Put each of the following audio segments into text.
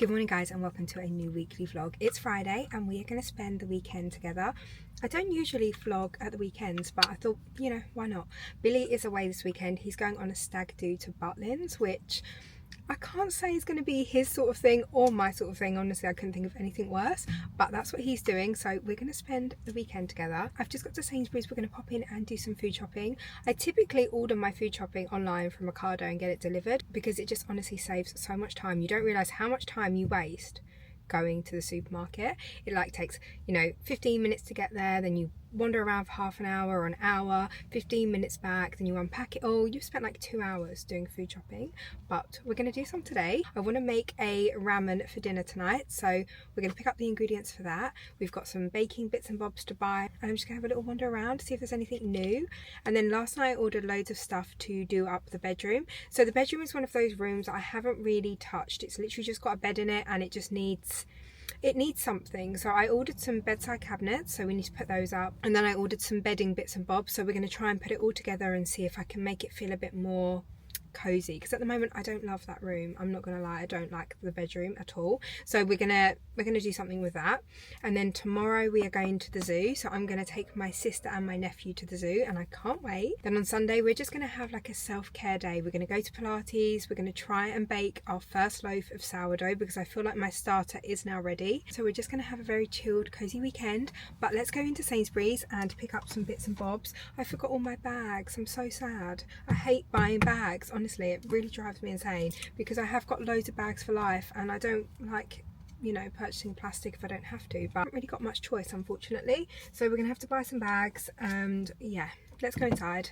Good morning guys and welcome to a new weekly vlog. It's Friday and we are going to spend the weekend together. I don't usually vlog at the weekends, but I thought, why not? Billy is away this weekend. He's going on a stag do to Butlins, which I can't say is going to be his sort of thing or my sort of thing. Honestly, I couldn't think of anything worse, but that's what he's doing. So we're going to spend the weekend together. I've just got to Sainsbury's. We're going to pop in and do some food shopping. I typically order my food shopping online from Ocado and get it delivered because it just honestly saves so much time. You don't realise how much time you waste going to the supermarket. It like takes 15 minutes to get there, then you wander around for half an hour or an hour, 15 minutes back, then you unpack it all. You've spent like 2 hours doing food shopping, but we're going to do some today. I want to make a ramen for dinner tonight, so we're going to pick up the ingredients for that. We've got some baking bits and bobs to buy, and I'm just going to have a little wander around, see if there's anything new. And then last night I ordered loads of stuff to do up the bedroom. So the bedroom is one of those rooms I haven't really touched. It's literally just got a bed in it and it just needs something. So I ordered some bedside cabinets, so we need to put those up, and then I ordered some bedding bits and bobs, so we're going to try and put it all together and see if I can make it feel a bit more cozy, because at the moment I don't love that room. I'm not gonna lie, I don't like the bedroom at all. So we're gonna do something with that. And then tomorrow we are going to the zoo, so I'm gonna take my sister and my nephew to the zoo and I can't wait. Then on Sunday we're just gonna have like a self-care day. We're gonna go to Pilates. We're gonna try and bake our first loaf of sourdough because I feel like my starter is now ready. So we're just gonna have a very chilled, cozy weekend. But let's go into Sainsbury's and pick up some bits and bobs. I forgot all my bags. I'm so sad. I hate buying bags. Honestly, it really drives me insane because I have got loads of bags for life and I don't like, purchasing plastic if I don't have to, but I haven't really got much choice, unfortunately. So we're gonna have to buy some bags and yeah, let's go inside.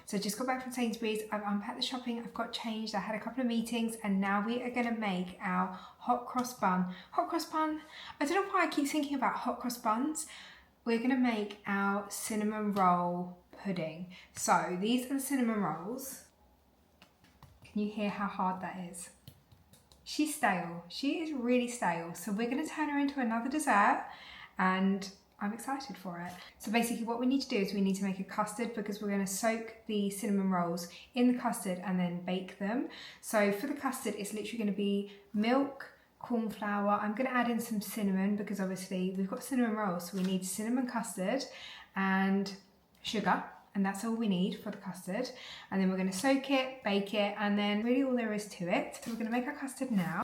So just got back from Sainsbury's, I've unpacked the shopping, I've got changed, I had a couple of meetings, and now we are going to make our hot cross bun. Hot cross bun? I don't know why I keep thinking about hot cross buns. We're going to make our cinnamon roll pudding. So these are the cinnamon rolls. Can you hear how hard that is? She's stale. She is really stale. So we're going to turn her into another dessert and I'm excited for it. So basically what we need to do is we need to make a custard because we're going to soak the cinnamon rolls in the custard and then bake them. So for the custard, it's literally going to be milk, corn flour. I'm going to add in some cinnamon because obviously we've got cinnamon rolls, so we need cinnamon custard and sugar. And that's all we need for the custard. And then we're going to soak it, bake it, and then really all there is to it. So we're going to make our custard now.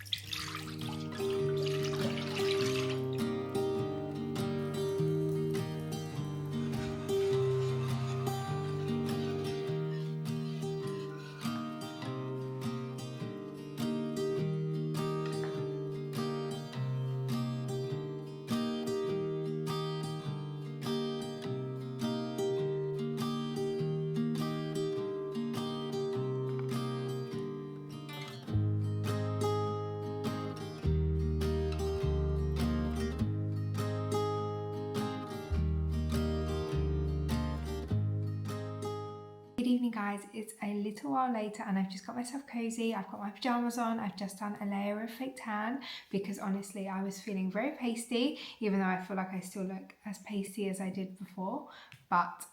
Good evening guys, it's a little while later and I've just got myself cozy. I've got my pajamas on. I've just done a layer of fake tan because honestly I was feeling very pasty, even though I feel like I still look as pasty as I did before, but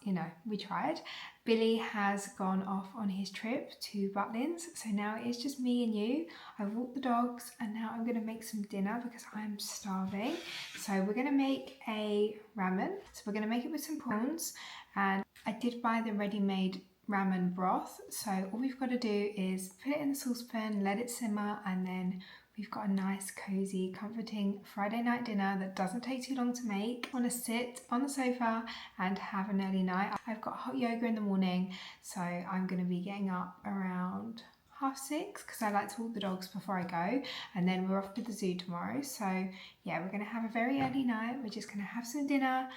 we tried. Billy has gone off on his trip to Butlins, so now it's just me and you. I've walked the dogs and now I'm going to make some dinner because I'm starving. So we're going to make a ramen. So we're going to make it with some prawns, and I did buy the ready-made ramen broth, so all we've got to do is put it in the saucepan, let it simmer, and then we've got a nice cozy comforting Friday night dinner that doesn't take too long to make. I want to sit on the sofa and have an early night. I've got hot yoga in the morning, so I'm going to be getting up around 6:30 because I like to walk the dogs before I go, and then we're off to the zoo tomorrow. So yeah, we're going to have a very early night. We're just going to have some dinner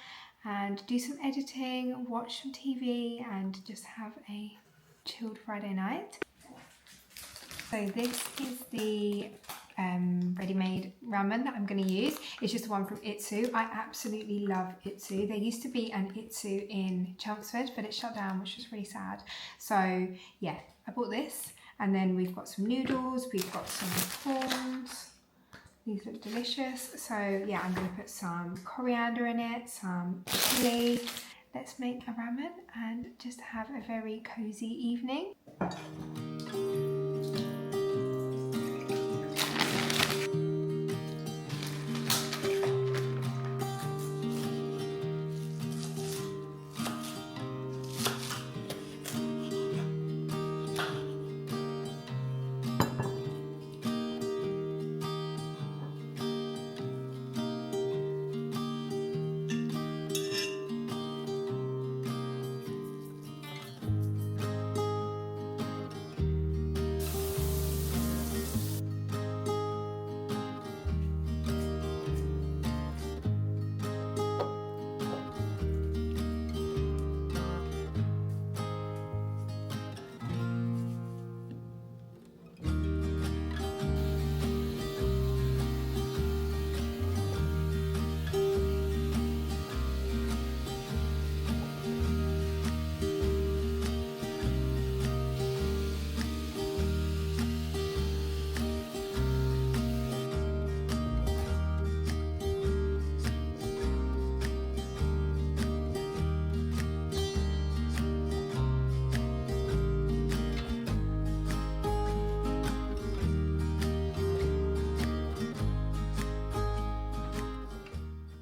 and do some editing, watch some TV, and just have a chilled Friday night. So this is the ready-made ramen that I'm going to use. It's just the one from Itsu. I absolutely love Itsu. There used to be an Itsu in Chelmsford, but it shut down, which was really sad. So yeah, I bought this, and then we've got some noodles, we've got some prawns. These look delicious. So yeah, I'm going to put some coriander in it, some chili. Let's make a ramen and just have a very cozy evening.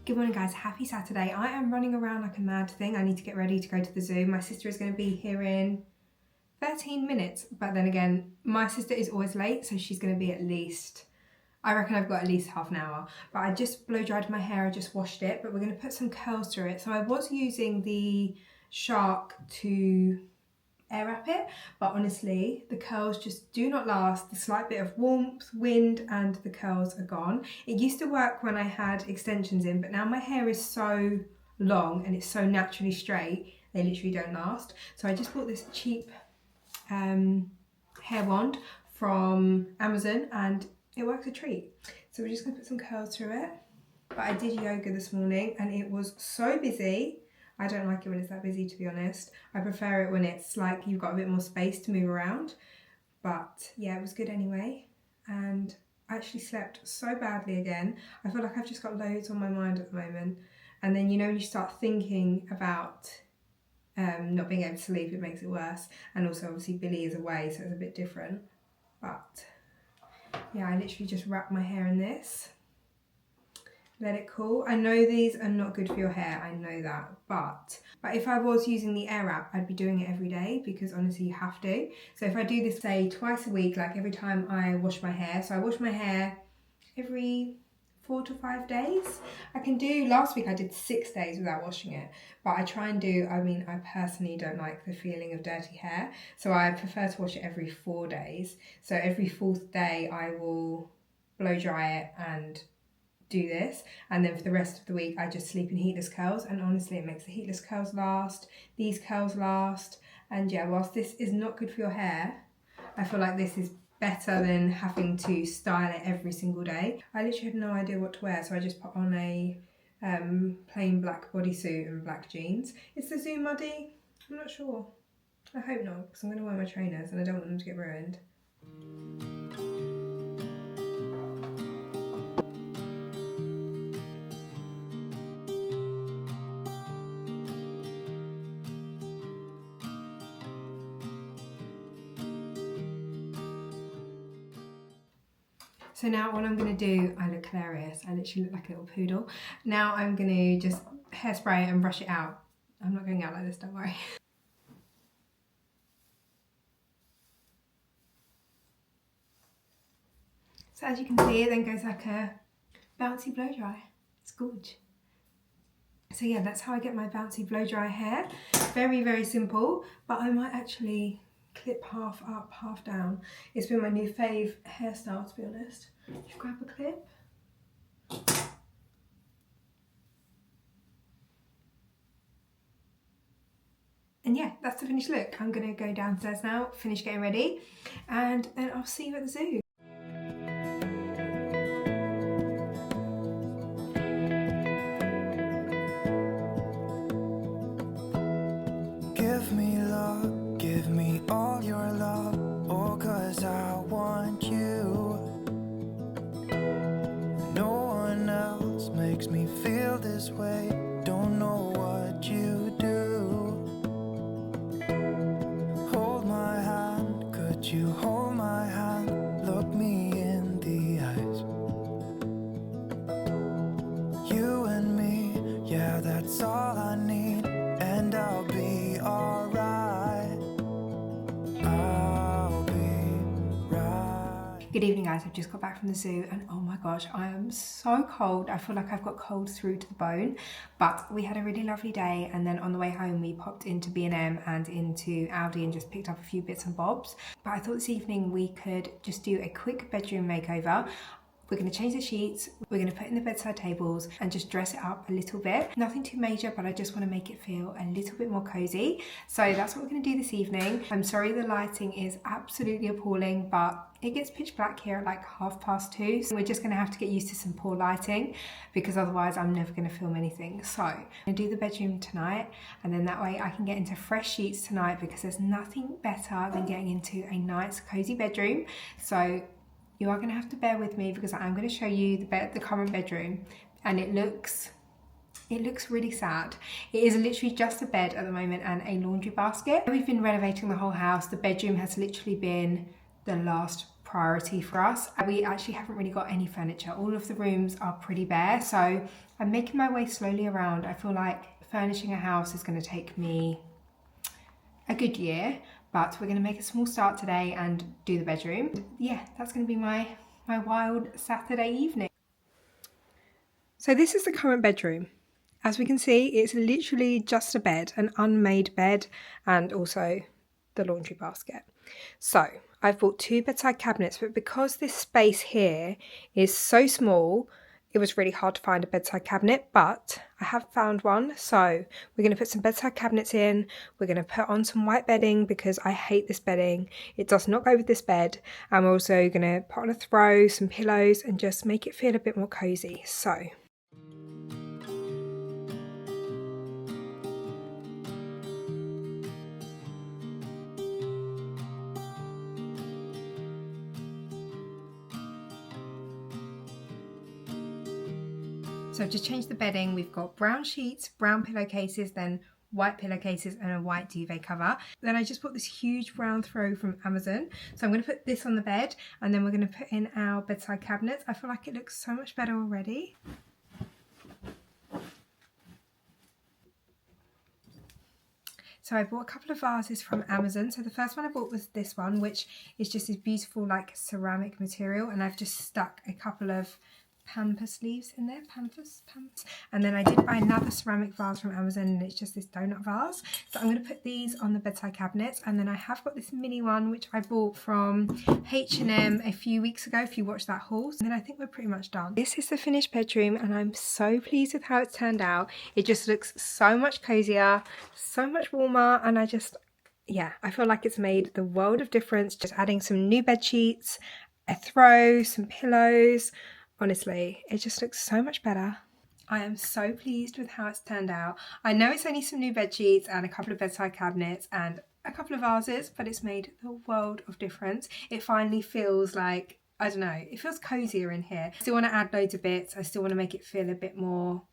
Good morning guys, happy Saturday. I am running around like a mad thing. I need to get ready to go to the zoo. My sister is going to be here in 13 minutes, but then again, my sister is always late, so she's going to be at least, I reckon I've got at least half an hour. But I just blow dried my hair, I just washed it, but we're going to put some curls through it. So I was using the Shark to air wrap it, but honestly the curls just do not last. The slight bit of warmth, wind, and the curls are gone. It used to work when I had extensions in, but now my hair is so long and it's so naturally straight, they literally don't last. So I just bought this cheap hair wand from Amazon and it works a treat. So we're just gonna put some curls through it. But I did yoga this morning and it was so busy. I don't like it when it's that busy, to be honest. I prefer it when it's like you've got a bit more space to move around. But yeah, it was good anyway. And I actually slept so badly again. I feel like I've just got loads on my mind at the moment. And then, you know, when you start thinking about not being able to sleep, it makes it worse. And also, obviously, Billy is away, so it's a bit different. But yeah, I literally just wrapped my hair in this. Let it cool. I know these are not good for your hair, I know that, but if I was using the air wrap, I'd be doing it every day because honestly you have to. So if I do this, say, twice a week, like every time I wash my hair, so I wash my hair every 4 to 5 days. I can do, last week I did 6 days without washing it, but I try and do, I mean, I personally don't like the feeling of dirty hair, so I prefer to wash it every 4 days. So every 4th day I will blow dry it and do this, and then for the rest of the week I just sleep in heatless curls, and honestly it makes the heatless curls last, these curls last, and yeah, whilst this is not good for your hair, I feel like this is better than having to style it every single day. I literally had no idea what to wear, so I just put on a plain black bodysuit and black jeans. Is the zoo muddy? I'm not sure. I hope not, because I'm going to wear my trainers and I don't want them to get ruined. So now what I'm going to do, I look hilarious, I literally look like a little poodle. Now I'm going to just hairspray it and brush it out. I'm not going out like this, don't worry. So as you can see, it then goes like a bouncy blow dry. It's gorgeous. So yeah, that's how I get my bouncy blow dry hair. Very, very simple, but I might actually clip half up, half down. It's been my new fave hairstyle, to be honest. Just grab a clip. And yeah, that's the finished look. I'm gonna go downstairs now, finish getting ready, and then I'll see you at the zoo. Give me love, give me all your love, oh, 'cause I want you. No one else makes me feel this way, don't know what you do. Hold my hand, could you hold my hand, look me in the eyes. You and me, yeah, that's all I need, and I'll be alright. I'll be right. Good evening, guys. I've just got back from the zoo and oh my gosh, I am so cold. I feel like I've got cold through to the bone, but we had a really lovely day, and then on the way home we popped into B&M and into Aldi and just picked up a few bits and bobs. But I thought this evening we could just do a quick bedroom makeover. We're going to change the sheets, we're going to put in the bedside tables and just dress it up a little bit. Nothing too major, but I just want to make it feel a little bit more cozy. So that's what we're going to do this evening. I'm sorry the lighting is absolutely appalling, but it gets pitch black here at like 2:30. So we're just going to have to get used to some poor lighting because otherwise I'm never going to film anything. So I'm going to do the bedroom tonight, and then that way I can get into fresh sheets tonight because there's nothing better than getting into a nice cozy bedroom. So you are going to have to bear with me because I'm going to show you the current bedroom, and it looks really sad. It is literally just a bed at the moment and a laundry basket. We've been renovating the whole house. The bedroom has literally been the last priority for us. We actually haven't really got any furniture. All of the rooms are pretty bare, so I'm making my way slowly around. I feel like furnishing a house is going to take me a good year, but we're going to make a small start today and do the bedroom. Yeah, that's going to be my wild Saturday evening. So this is the current bedroom. As we can see, it's literally just a bed, an unmade bed, and also the laundry basket. So I've bought 2 bedside cabinets, but because this space here is so small, it was really hard to find a bedside cabinet, but I have found one. So we're going to put some bedside cabinets in. We're going to put on some white bedding because I hate this bedding. It does not go with this bed. And we're also going to put on a throw, some pillows, and just make it feel a bit more cozy. So I've just changed the bedding. We've got brown sheets, brown pillowcases, then white pillowcases and a white duvet cover. Then I just bought this huge brown throw from Amazon. So I'm going to put this on the bed, and then we're going to put in our bedside cabinets. I feel like it looks so much better already. So I bought a couple of vases from Amazon. So the first one I bought was this one, which is just this beautiful like ceramic material, and I've just stuck a couple of pampas leaves in there, pampas. And then I did buy another ceramic vase from Amazon, and it's just this donut vase. So I'm going to put these on the bedside cabinets, and then I have got this mini one which I bought from H&M a few weeks ago, if you watched that haul. And then I think we're pretty much done. This is the finished bedroom, and I'm so pleased with how it's turned out. It just looks so much cozier, so much warmer, and I feel like it's made the world of difference. Just adding some new bed sheets, a throw, some pillows. Honestly, it just looks so much better. I am so pleased with how it's turned out. I know it's only some new bed sheets and a couple of bedside cabinets and a couple of vases, but it's made the world of difference. It finally feels like, I don't know, it feels cozier in here. I still want to add loads of bits. I still want to make it feel a bit more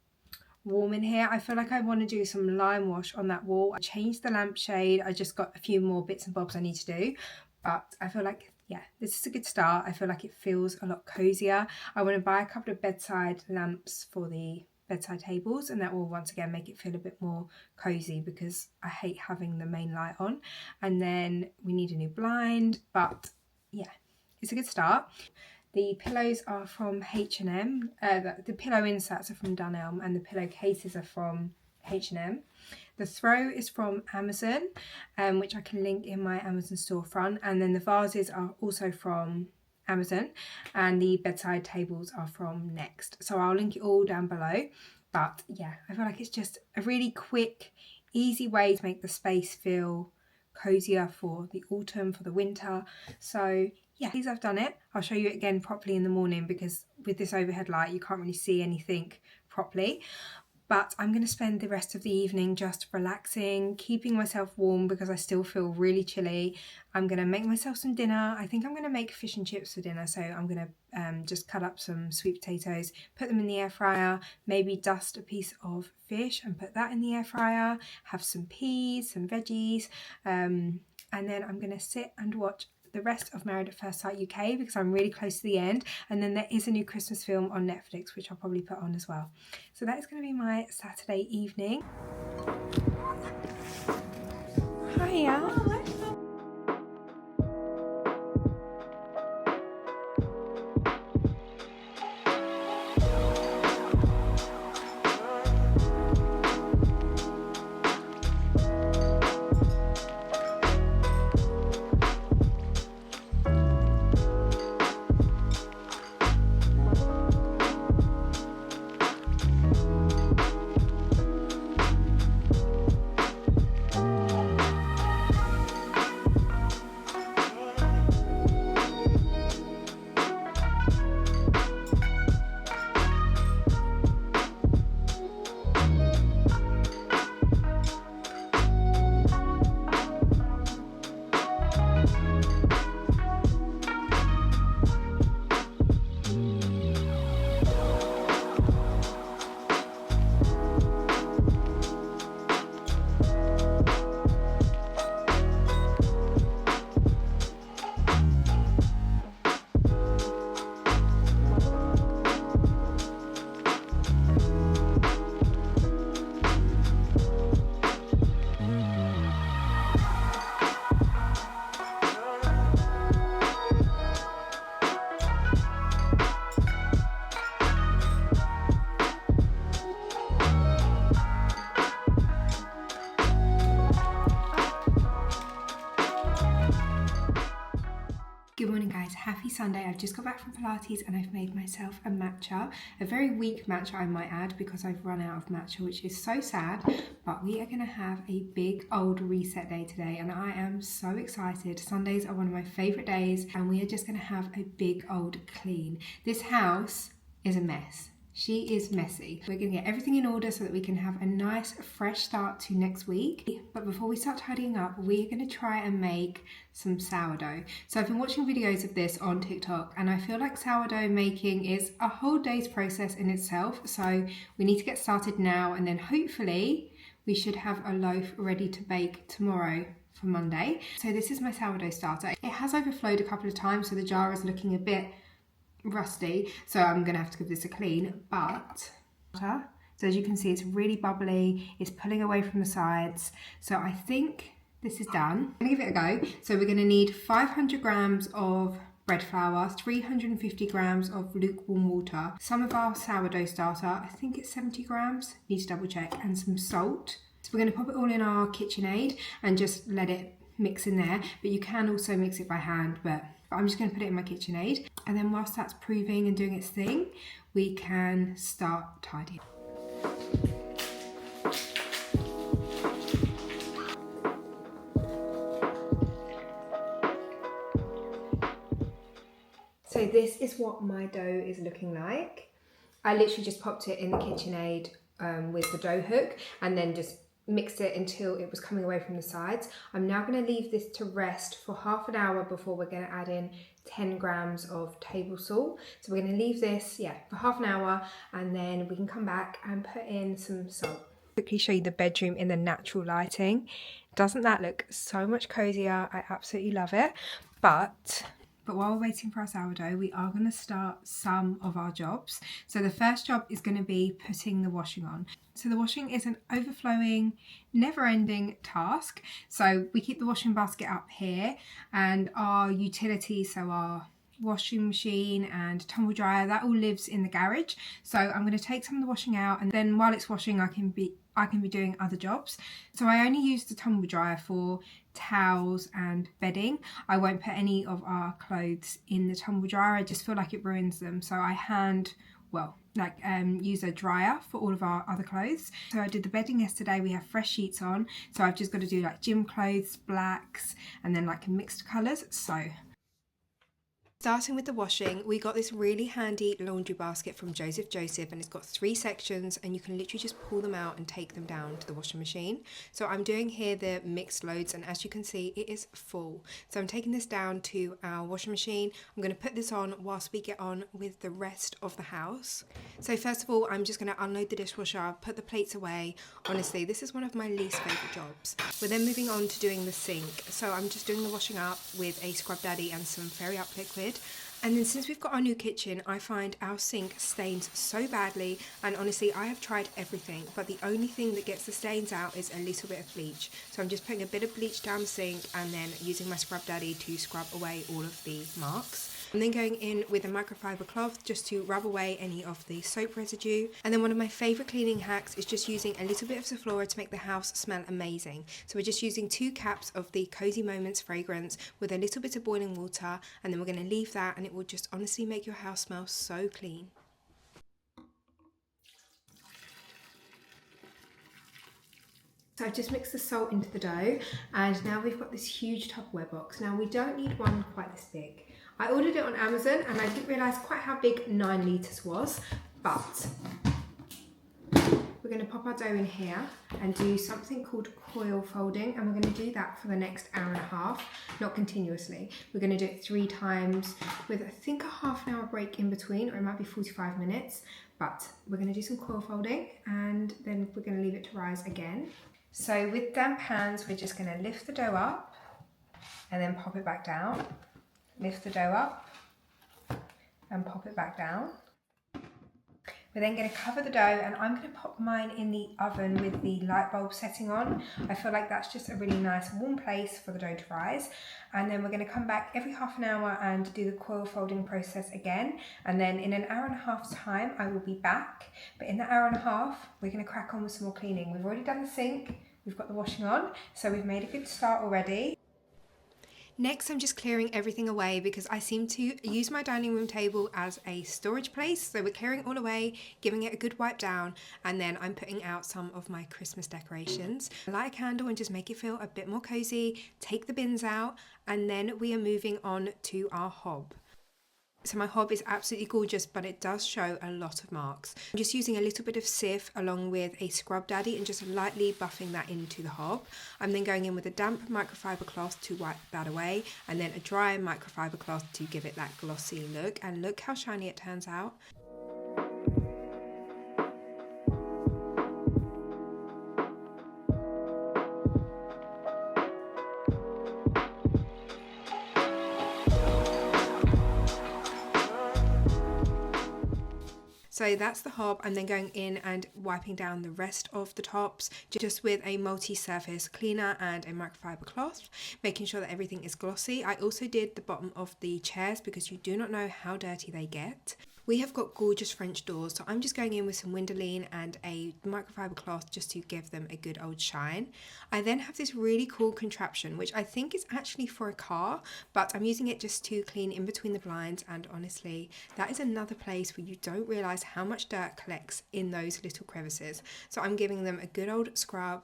warm in here. I feel like I want to do some lime wash on that wall. I changed the lampshade. I just got a few more bits and bobs I need to do, but I feel like, yeah, this is a good start. I feel like it feels a lot cozier. I want to buy a couple of bedside lamps for the bedside tables, and that will once again make it feel a bit more cozy because I hate having the main light on. And then we need a new blind, but yeah, it's a good start. The pillows are from H&M. The pillow inserts are from Dunelm, and the pillow cases are from H&M. The throw is from Amazon, which I can link in my Amazon storefront, and then the vases are also from Amazon, and the bedside tables are from Next. So I'll link it all down below. But yeah, I feel like it's just a really quick, easy way to make the space feel cozier for the autumn, for the winter. So yeah, these I've done it. I'll show you it again properly in the morning because with this overhead light you can't really see anything properly. But I'm going to spend the rest of the evening just relaxing, keeping myself warm because I still feel really chilly. I'm going to make myself some dinner. I think I'm going to make fish and chips for dinner. So I'm going to just cut up some sweet potatoes, put them in the air fryer, maybe dust a piece of fish and put that in the air fryer, have some peas, some veggies, and then I'm going to sit and watch the rest of Married at First Sight UK because I'm really close to the end, and then there is a new Christmas film on Netflix which I'll probably put on as well. So that is going to be my Saturday evening. Hiya. Good morning guys, happy Sunday. I've just got back from Pilates and I've made myself a matcha, a very weak matcha I might add because I've run out of matcha, which is so sad, but we are going to have a big old reset day today and I am so excited. Sundays are one of my favourite days and we are just going to have a big old clean. This house is a mess. She is messy. We're going to get everything in order so that we can have a nice fresh start to next week. But before we start tidying up, we're going to try and make some sourdough. So I've been watching videos of this on TikTok and I feel like sourdough making is a whole day's process in itself. So we need to get started now and then hopefully we should have a loaf ready to bake tomorrow for Monday. So this is my sourdough starter. It has overflowed a couple of times so the jar is looking a bit rusty, so I'm gonna have to give this a clean, but so as you can see it's really bubbly, it's pulling away from the sides, so I think this is done. I'm gonna give it a go. So we're gonna need 500 grams of bread flour, 350 grams of lukewarm water, some of our sourdough starter, I think it's 70 grams, need to double check, and some salt. So we're going to pop it all in our KitchenAid and just let it mix in there, but you can also mix it by hand, but I'm just going to put it in my KitchenAid, and then whilst that's proving and doing its thing, we can start tidying. So this is what my dough is looking like. I literally just popped it in the KitchenAid with the dough hook and then just mixed it until it was coming away from the sides. I'm now going to leave this to rest for half an hour before we're going to add in 10 grams of table salt. So we're going to leave this, for half an hour, and then we can come back and put in some salt. Quickly show you the bedroom in the natural lighting. Doesn't that look so much cozier? I absolutely love it. But while we're waiting for our sourdough, we are going to start some of our jobs. So the first job is going to be putting the washing on. So the washing is an overflowing, never-ending task. So we keep the washing basket up here, and our utilities, so our washing machine and tumble dryer, that all lives in the garage. So I'm going to take some of the washing out, and then while it's washing I can I can be doing other jobs. So I only use the tumble dryer for towels and bedding. I won't put any of our clothes in the tumble dryer. I just feel like it ruins them. So I use a dryer for all of our other clothes. So I did the bedding yesterday. We have fresh sheets on. So I've just got to do like gym clothes, blacks, and then like mixed colours. So starting with the washing, we got this really handy laundry basket from Joseph and it's got 3 sections and you can literally just pull them out and take them down to the washing machine. So I'm doing here the mixed loads and as you can see it is full. So I'm taking this down to our washing machine. I'm going to put this on whilst we get on with the rest of the house. So first of all, I'm just going to unload the dishwasher, put the plates away. Honestly, this is one of my least favourite jobs. We're then moving on to doing the sink. So I'm just doing the washing up with a Scrub Daddy and some Fairy Up liquid. And then since we've got our new kitchen, I find our sink stains so badly, and honestly I have tried everything, but the only thing that gets the stains out is a little bit of bleach. So I'm just putting a bit of bleach down the sink and then using my Scrub Daddy to scrub away all of the marks. I'm then going in with a microfiber cloth just to rub away any of the soap residue. And then one of my favourite cleaning hacks is just using a little bit of Sephora to make the house smell amazing. So we're just using 2 caps of the Cozy Moments fragrance with a little bit of boiling water, and then we're going to leave that and it will just honestly make your house smell so clean. So I've just mixed the salt into the dough and now we've got this huge Tupperware box. Now we don't need one quite this big. I ordered it on Amazon and I didn't realise quite how big 9 litres was, but we're going to pop our dough in here and do something called coil folding, and we're going to do that for the next hour and a half, not continuously. We're going to do it 3 times with I think a half an hour break in between, or it might be 45 minutes, but we're going to do some coil folding and then we're going to leave it to rise again. So with damp hands, we're just going to lift the dough up and then pop it back down. Lift the dough up and pop it back down. We're then going to cover the dough and I'm going to pop mine in the oven with the light bulb setting on. I feel like that's just a really nice warm place for the dough to rise. And then we're going to come back every half an hour and do the coil folding process again. And then in an hour and a half's time, I will be back. But in that hour and a half, we're going to crack on with some more cleaning. We've already done the sink, we've got the washing on, so we've made a good start already. Next, I'm just clearing everything away because I seem to use my dining room table as a storage place. So we're clearing it all away, giving it a good wipe down, and then I'm putting out some of my Christmas decorations. Light a candle and just make it feel a bit more cozy, take the bins out, and then we are moving on to our hob. So my hob is absolutely gorgeous, but it does show a lot of marks. I'm just using a little bit of Cif along with a Scrub Daddy and just lightly buffing that into the hob. I'm then going in with a damp microfiber cloth to wipe that away, and then a dry microfiber cloth to give it that glossy look. And look how shiny it turns out. So that's the hob. I'm then going in and wiping down the rest of the tops just with a multi-surface cleaner and a microfiber cloth, making sure that everything is glossy. I also did the bottom of the chairs because you do not know how dirty they get. We have got gorgeous French doors, so I'm just going in with some Windoline and a microfiber cloth just to give them a good old shine. I then have this really cool contraption, which I think is actually for a car, but I'm using it just to clean in between the blinds, and honestly, that is another place where you don't realise how much dirt collects in those little crevices. So I'm giving them a good old scrub.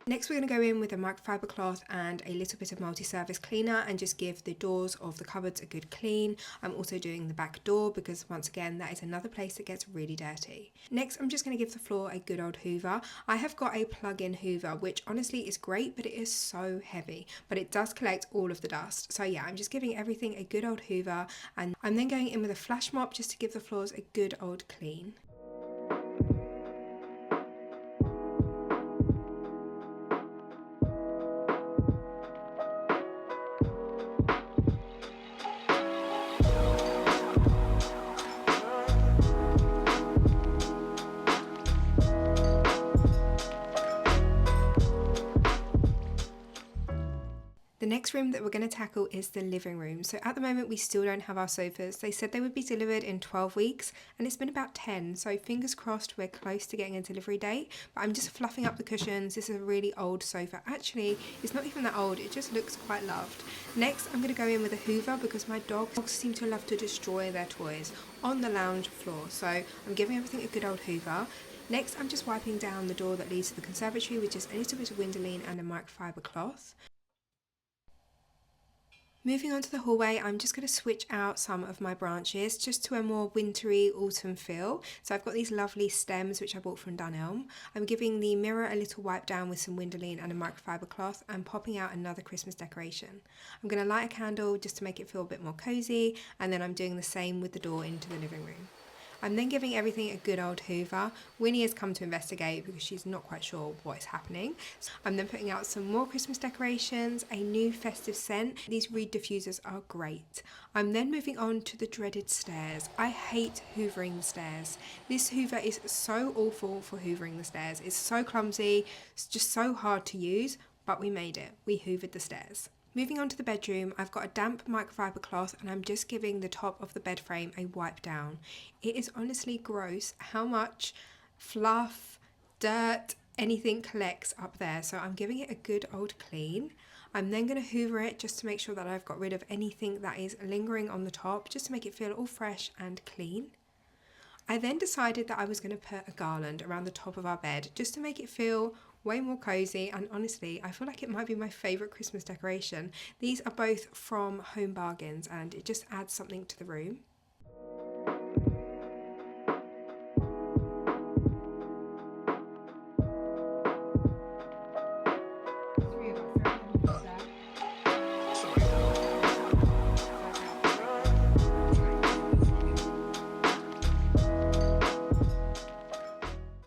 Next, we're going to go in with a microfiber cloth and a little bit of multi-surface cleaner and just give the doors of the cupboards a good clean. I'm also doing the back door because once again, that is another place that gets really dirty. Next, I'm just going to give the floor a good old hoover. I have got a plug-in hoover, which honestly is great, but it is so heavy, but it does collect all of the dust. So yeah, I'm just giving everything a good old hoover, and I'm then going in with a flash mop just to give the floors a good old clean. The next room that we're going to tackle is the living room. So at the moment we still don't have our sofas. They said they would be delivered in 12 weeks and it's been about 10. So fingers crossed we're close to getting a delivery date. But I'm just fluffing up the cushions. This is a really old sofa. Actually, it's not even that old. It just looks quite loved. Next, I'm going to go in with a hoover because my dogs seem to love to destroy their toys on the lounge floor. So I'm giving everything a good old hoover. Next, I'm just wiping down the door that leads to the conservatory with just a little bit of Windoline and a microfiber cloth. Moving on to the hallway, I'm just going to switch out some of my branches just to a more wintry autumn feel. So I've got these lovely stems which I bought from Dunelm. I'm giving the mirror a little wipe down with some Windoline and a microfiber cloth and popping out another Christmas decoration. I'm going to light a candle just to make it feel a bit more cozy, and then I'm doing the same with the door into the living room. I'm then giving everything a good old hoover. Winnie has come to investigate because she's not quite sure what is happening. I'm then putting out some more Christmas decorations, a new festive scent. These reed diffusers are great. I'm then moving on to the dreaded stairs. I hate hoovering the stairs. This hoover is so awful for hoovering the stairs. It's so clumsy, it's just so hard to use, but we made it. We hoovered the stairs. Moving on to the bedroom, I've got a damp microfiber cloth and I'm just giving the top of the bed frame a wipe down. It is honestly gross how much fluff, dirt, anything collects up there. So I'm giving it a good old clean. I'm then going to hoover it just to make sure that I've got rid of anything that is lingering on the top, just to make it feel all fresh and clean. I then decided that I was going to put a garland around the top of our bed just to make it feel way more cozy, and honestly I feel like it might be my favourite Christmas decoration. These are both from Home Bargains and it just adds something to the room.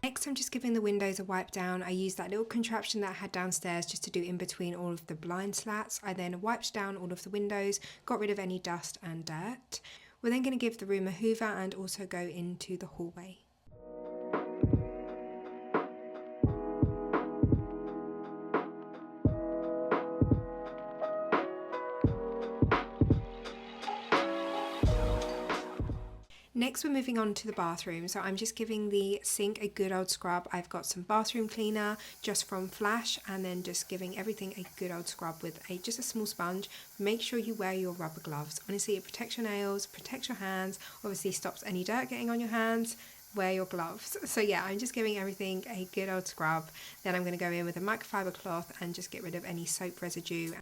Next, I'm just giving the windows a wipe down. I used that little contraption that I had downstairs just to do in between all of the blind slats. I then wiped down all of the windows, got rid of any dust and dirt. We're then going to give the room a hoover and also go into the hallway. Next we're moving on to the bathroom, so I'm just giving the sink a good old scrub. I've got some bathroom cleaner just from Flash and then just giving everything a good old scrub with just a small sponge. Make sure you wear your rubber gloves. Honestly, it protects your nails, protects your hands, obviously stops any dirt getting on your hands. Wear your gloves. So yeah, I'm just giving everything a good old scrub. Then I'm going to go in with a microfiber cloth and just get rid of any soap residue.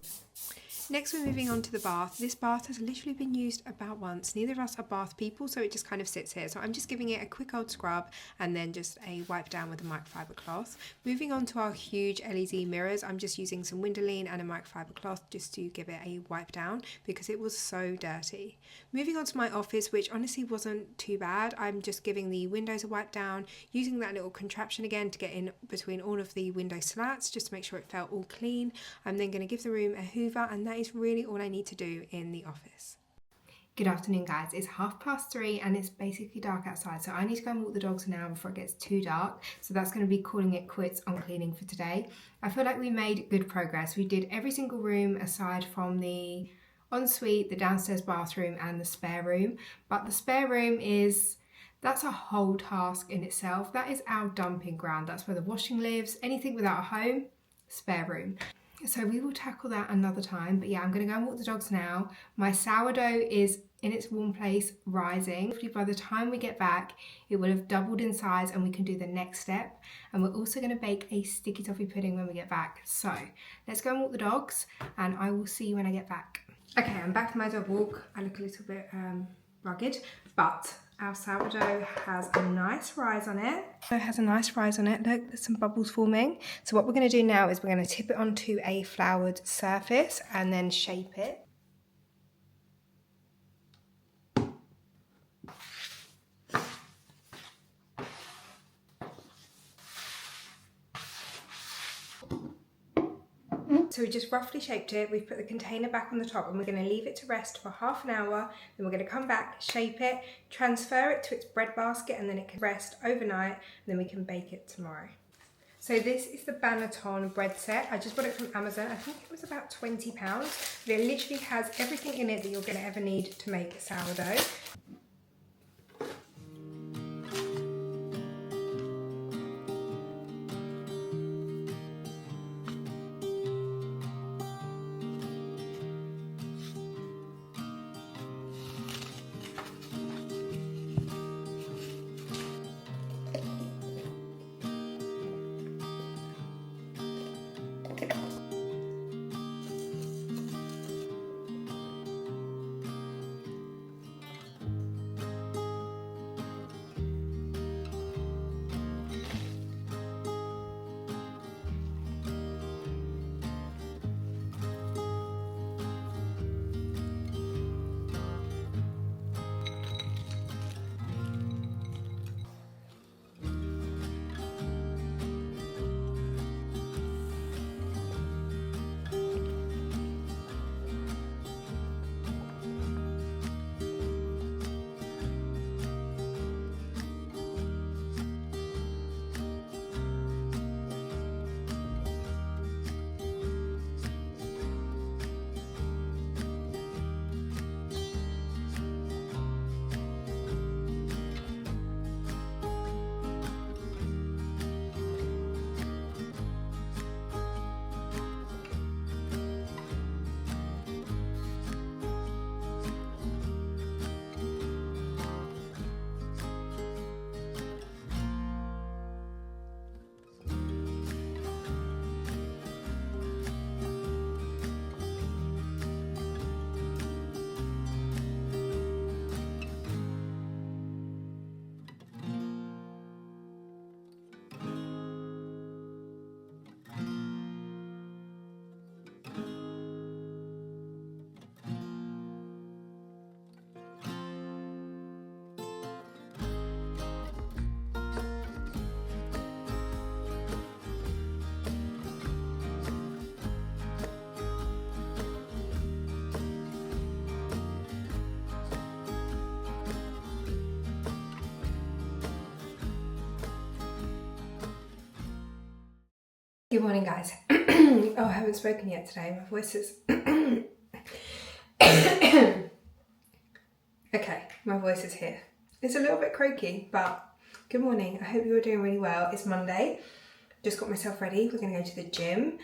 Next we're moving on to the bath. This bath has literally been used about once. Neither of us are bath people, so it just kind of sits here. So I'm just giving it a quick old scrub and then just a wipe down with a microfiber cloth. Moving on to our huge LED mirrors, I'm just using some Windoline and a microfiber cloth just to give it a wipe down because it was so dirty. Moving on to my office, which honestly wasn't too bad. I'm just giving the windows a wipe down, using that little contraption again to get in between all of the window slats just to make sure it felt all clean. I'm then going to give the room a hoover, and that is really all I need to do in the office. Good afternoon guys, it's 3:30 and it's basically dark outside, so I need to go and walk the dogs now before it gets too dark. So that's going to be calling it quits on cleaning for today. I feel like we made good progress. We did every single room aside from the ensuite, the downstairs bathroom and the spare room, but the spare room that's a whole task in itself. That is our dumping ground. That's where the washing lives. Anything without a home, spare room. So we will tackle that another time. But yeah, I'm going to go and walk the dogs now. My sourdough is in its warm place, rising. Hopefully by the time we get back, it will have doubled in size and we can do the next step. And we're also going to bake a sticky toffee pudding when we get back. So let's go and walk the dogs and I will see you when I get back. Okay, I'm back from my dog walk. I look a little bit rugged, but our sourdough has a nice rise on it. Look, there's some bubbles forming. So what we're going to do now is we're going to tip it onto a floured surface and then shape it. So we just roughly shaped it. We've put the container back on the top and we're going to leave it to rest for half an hour. Then we're going to come back, shape it, transfer it to its bread basket, and then it can rest overnight and then we can bake it tomorrow. So this is the Banneton bread set. I just bought it from Amazon. I think it was about £20. But it literally has everything in it that you're going to ever need to make a sourdough. Good morning, guys. Oh, I haven't spoken yet today. My voice is... Okay, my voice is here. It's a little bit croaky, but good morning. I hope you're doing really well. It's Monday. Just got myself ready. We're going to go to the gym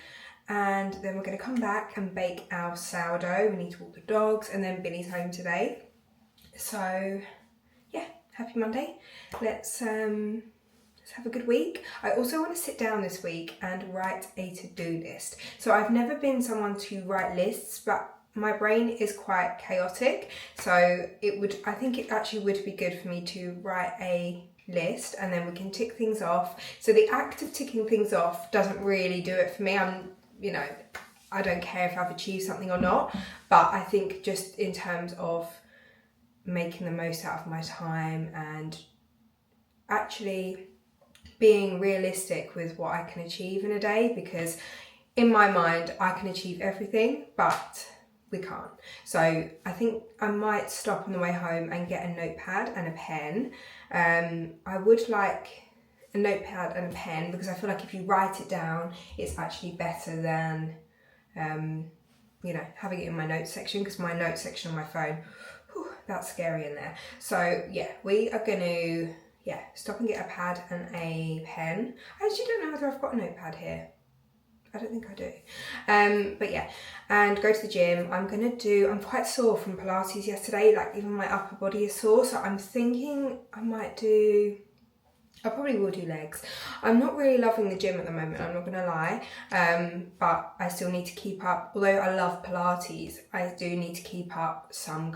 and then we're going to come back and bake our sourdough. We need to walk the dogs and then Billy's home today. So, yeah, happy Monday. Let's have a good week. I also want to sit down this week and write a to-do list. So I've never been someone to write lists, but my brain is quite chaotic. So I think it actually would be good for me to write a list and then we can tick things off. So the act of ticking things off doesn't really do it for me. I don't care if I've achieved something or not, but I think just in terms of making the most out of my time and actually being realistic with what I can achieve in a day, because in my mind I can achieve everything but we can't. So I think I might stop on the way home and get a notepad and a pen. I would like a notepad and a pen because I feel like if you write it down it's actually better than having it in my notes section, because my notes section on my phone, that's scary in there. So yeah, we are going to stop and get a pad and a pen. I actually don't know whether I've got a notepad here. I don't think I do. But yeah, and go to the gym. I'm quite sore from Pilates yesterday, like even my upper body is sore. So I'm thinking I probably will do legs. I'm not really loving the gym at the moment, I'm not gonna lie. But I still need to keep up. Although I love Pilates, I do need to keep up some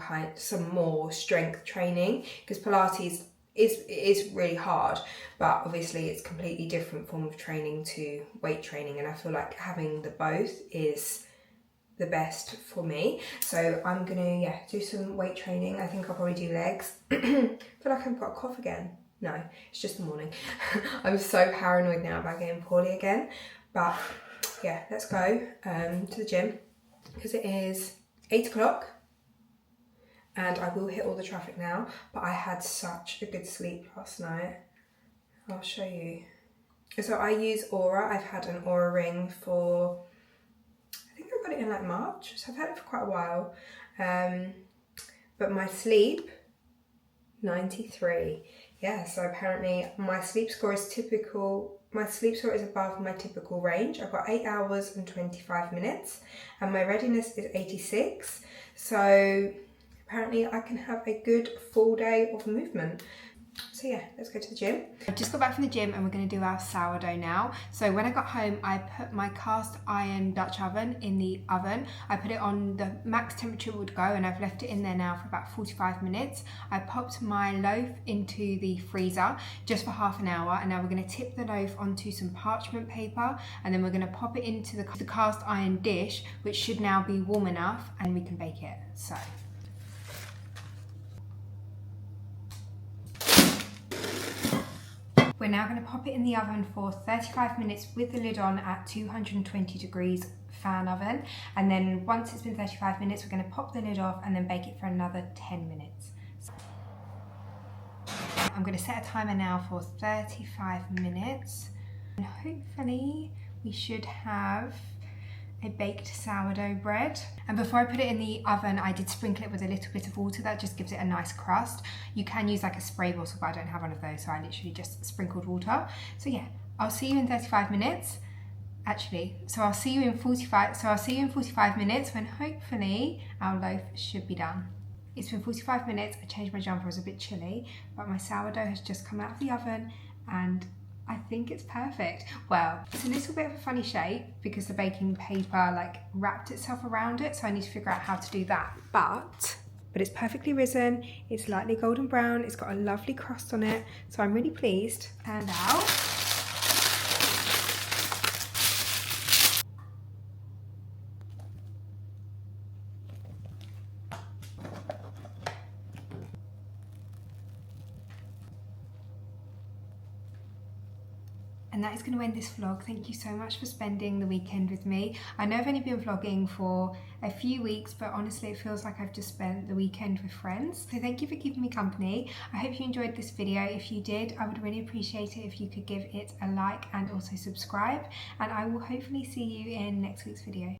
more strength training, because Pilates is really hard, but obviously it's a completely different form of training to weight training, and I feel like having the both is the best for me. So I'm gonna do some weight training. I think I'll probably do legs. I feel like I've got a cough again. No, it's just the morning. I'm so paranoid now about getting poorly again. But yeah, let's go to the gym because it is 8 o'clock. And I will hit all the traffic now, but I had such a good sleep last night. I'll show you. So I use Aura. I've had an Aura ring for, I think I got it in like March, so I've had it for quite a while. But my sleep, 93. Yeah, so apparently my sleep score is typical. My sleep score is above my typical range. I've got 8 hours and 25 minutes and my readiness is 86. So apparently I can have a good full day of movement. So yeah, let's go to the gym. I've just got back from the gym and we're going to do our sourdough now. So when I got home, I put my cast iron Dutch oven in the oven. I put it on the max temperature it would go and I've left it in there now for about 45 minutes. I popped my loaf into the freezer just for half an hour and now we're going to tip the loaf onto some parchment paper and then we're going to pop it into the cast iron dish, which should now be warm enough and we can bake it. So. We're now going to pop it in the oven for 35 minutes with the lid on at 220 degrees fan oven. And then once it's been 35 minutes, we're going to pop the lid off and then bake it for another 10 minutes. I'm going to set a timer now for 35 minutes. And hopefully we should have a baked sourdough bread. And before I put it in the oven, I did sprinkle it with a little bit of water. That just gives it a nice crust. You can use like a spray bottle, but I don't have one of those, so I literally just sprinkled water. So yeah, I'll see you in 35 minutes. Actually, so I'll see you in 45 minutes when hopefully our loaf should be done. It's been 45 minutes. I changed my jumper, it was a bit chilly, but my sourdough has just come out of the oven and I think it's perfect. Well, it's a little bit of a funny shape because the baking paper like wrapped itself around it, so I need to figure out how to do that. But it's perfectly risen, it's lightly golden brown, it's got a lovely crust on it, so I'm really pleased. And out. And that is going to end this vlog. Thank you so much for spending the weekend with me. I know I've only been vlogging for a few weeks, but honestly it feels like I've just spent the weekend with friends. So thank you for keeping me company. I hope you enjoyed this video. If you did, I would really appreciate it if you could give it a like and also subscribe. And I will hopefully see you in next week's video.